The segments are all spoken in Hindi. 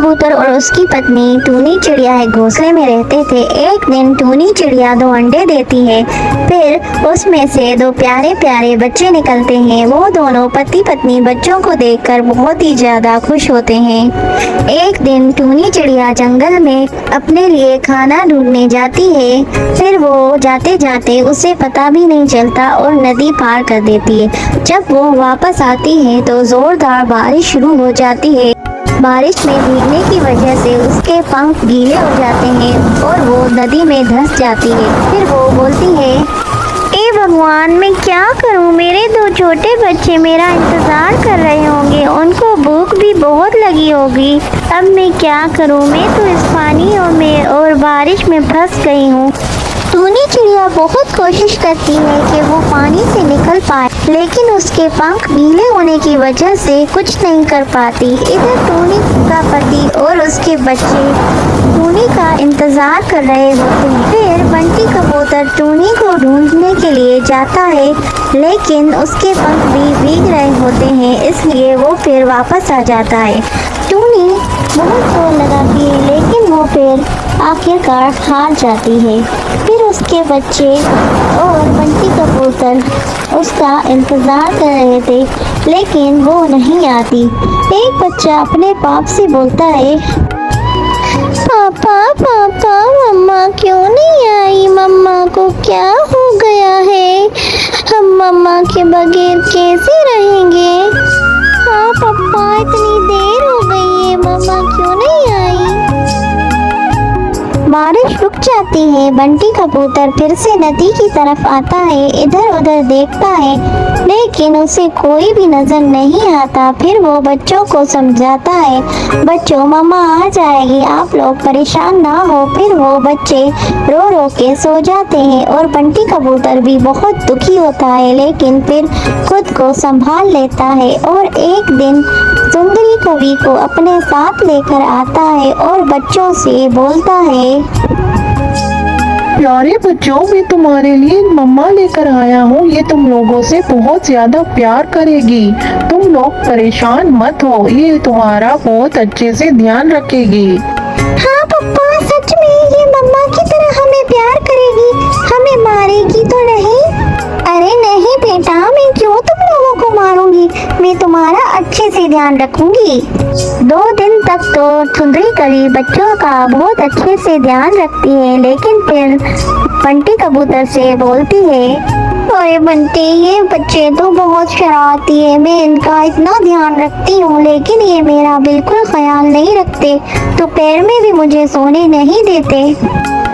कबूतर और उसकी पत्नी टूनी चिड़िया एक घोंसले में रहते थे। एक दिन टूनी चिड़िया 2 अंडे देती है, फिर उसमें से 2 प्यारे प्यारे बच्चे निकलते हैं। वो दोनों पति पत्नी बच्चों को देखकर बहुत ही ज्यादा खुश होते हैं। एक दिन टूनी चिड़िया जंगल में अपने लिए खाना ढूंढने जाती है, फिर वो जाते जाते उसे पता भी नहीं चलता और नदी पार कर देती है। जब वो वापस आती है तो जोरदार बारिश शुरू हो जाती है। बारिश में भीगने की वजह से उसके पंख गीले हो जाते हैं और वो नदी में धंस जाती है। फिर वो बोलती है, ए भगवान, मैं क्या करूं? मेरे 2 छोटे बच्चे मेरा इंतज़ार कर रहे होंगे, उनको भूख भी बहुत लगी होगी। अब मैं क्या करूं? मैं तो इस पानी और बारिश में फंस गई हूं। टूनी चिड़िया बहुत कोशिश करती है कि वो पानी से निकल पाए, लेकिन उसके पंख गीले होने की वजह से कुछ नहीं कर पाती। इधर टूनी का पति और उसके बच्चे टूनी का इंतजार कर रहे होते हैं। फिर बंटी कबूतर टूनी को ढूंढने के लिए जाता है, लेकिन उसके पंख भी भीग रहे होते हैं, इसलिए वो फिर वापस आ जाता है। टूनी बहुत जोर लगाती है, लेकिन वो फिर आखिरकार हार जाती है। फिर उसके बच्चे और बंटी कबूतर उसका इंतज़ार कर रहे थे, लेकिन वो नहीं आती। एक बच्चा अपने बाप से बोलता है, पापा पापा, मम्मा क्यों नहीं आई? मम्मा को क्या हो गया है? हम मम्मा के बगैर कैसे रहेंगे? हाँ पापा, इतनी देर हो गई है, मम्मा क्यों नहीं आई? बारिश रुक जाती है। बंटी कबूतर फिर से नदी की तरफ आता है, इधर उधर देखता है, लेकिन उसे कोई भी नजर नहीं आता। फिर वो बच्चों को समझाता है, बच्चों, मम्मा आ जाएगी, आप लोग परेशान ना हो। फिर वो बच्चे रो रो के सो जाते हैं और बंटी कबूतर भी बहुत दुखी होता है, लेकिन फिर खुद को संभाल लेता है और एक दिन सुंदरी कवि को अपने साथ लेकर आता है और बच्चों से बोलता है, प्यारे बच्चों, मैं तुम्हारे लिए मम्मा लेकर आया हूँ। ये तुम लोगों से बहुत ज्यादा प्यार करेगी। तुम लोग परेशान मत हो, ये तुम्हारा बहुत अच्छे से ध्यान रखेगी। हाँ पप्पा, सच में ये मम्मा की तरह हमें प्यार करेगी, हमें मारेगी तो नहीं? अरे नहीं बेटा, मैं क्यों तुम लोगों को मारूंगी, मैं तुम्हारा अच्छे से ध्यान रखूंगी। 2 दिन तक तो सुंदरी कली बच्चों का बहुत अच्छे से ध्यान रखती है, लेकिन फिर बंटी कबूतर से बोलती है, अरे बंटी, ये बच्चे तो बहुत शरारती है, मैं इनका इतना ध्यान रखती हूँ, लेकिन ये मेरा बिल्कुल ख्याल नहीं रखते, दोपहर में भी मुझे सोने नहीं देते।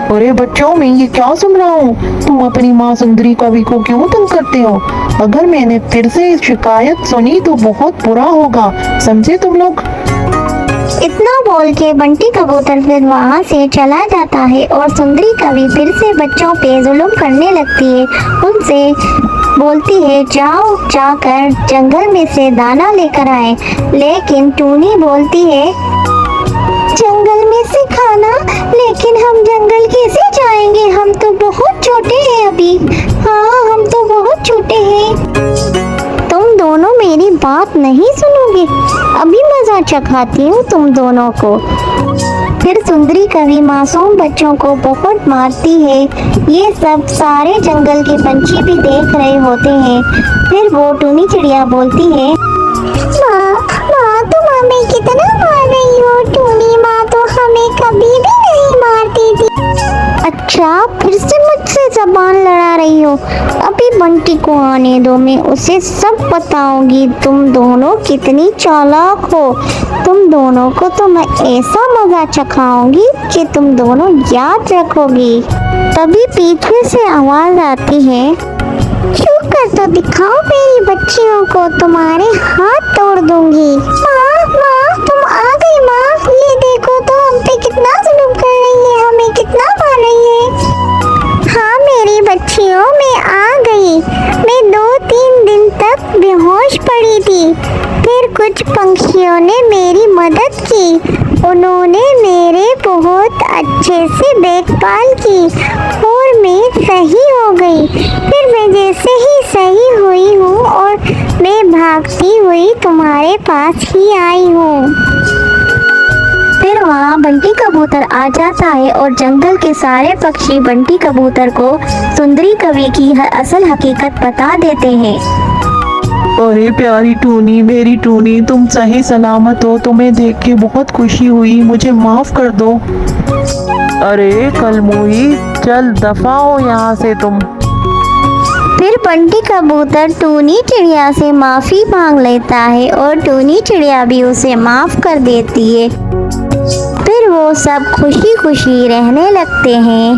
अरे बच्चों, मैं ये क्या सुन रहा हूँ? तुम अपनी माँ सुंदरी कवि को क्यों तंग करते हो? अगर मैंने फिर से शिकायत सुनी तो बहुत बुरा होगा, समझे तुम लोग? इतना बोल के बंटी कबूतर फिर वहाँ से चला जाता है और सुंदरी कवि फिर से बच्चों पे जुल्म करने लगती है। उनसे बोलती है, जाओ जाकर जंगल में से दाना लेकर आए। लेकिन टूनी बोलती है, जंगल में से खाना? लेकिन हम जंगल कैसे जाएंगे? हम तो बहुत छोटे हैं अभी। हाँ, हम तो बहुत छोटे हैं। तुम दोनों मेरी बात नहीं सुनोगे, अभी मजा चखाती हूँ तुम दोनों को। फिर सुंदरी कवि मासूम बच्चों को बहुत मारती है। ये सब सारे जंगल के पंछी भी देख रहे होते हैं। फिर वो टूनी चिड़िया बोलती है, माँ तुम हमें कितना मार रही हो? टूनी माँ तो हमें कभी भी नहीं मारती थी। अच्छा, फिर से मुझसे जबान लड़ा रही हो? अभी बंटी को आने दो, मैं उसे सब बताऊंगी तुम दोनों कितनी चालाक हो। तुम दोनों को तो मैं ऐसा मजा चखाऊंगी कि तुम दोनों याद रखोगी। तभी पीछे से आवाज आती है, छू कर तो दिखाओ मेरी बच्चियों को, तुम्हारे हाथ तोड़ दूंगी। माँ तुम आ गई माँ, ये देखो तो हम पे कितना जुल्म कर रही है, हमें कितना मार रही है। हाँ मेरी बच्चियों, मैं आ गई। मैं 2-3 दिन तक बेहोश पड़ी थी, फिर कुछ पंछियों ने मेरी मदद की। उन्होंने मेरे बहुत अच्छे से देखभाल की और मैं सही हो गई। फिर मैं जैसे ही सही हुई हूँ और मैं भागती हुई तुम्हारे पास ही आई हूँ। फिर वहाँ बंटी कबूतर आ जाता है और जंगल के सारे पक्षी बंटी कबूतर को सुंदरी कवि की असल हकीकत बता देते हैं। अरे प्यारी टूनी, मेरी टूनी, तुम सही सलामत हो। तुम्हें देख के बहुत खुशी हुई, मुझे माफ कर दो। अरे कलमुही, चल दफा हो यहाँ से तुम। फिर बंटी कबूतर टूनी चिड़िया से माफी मांग लेता है और टूनी चिड़िया भी उसे माफ कर देती है। फिर वो सब खुशी खुशी रहने लगते हैं।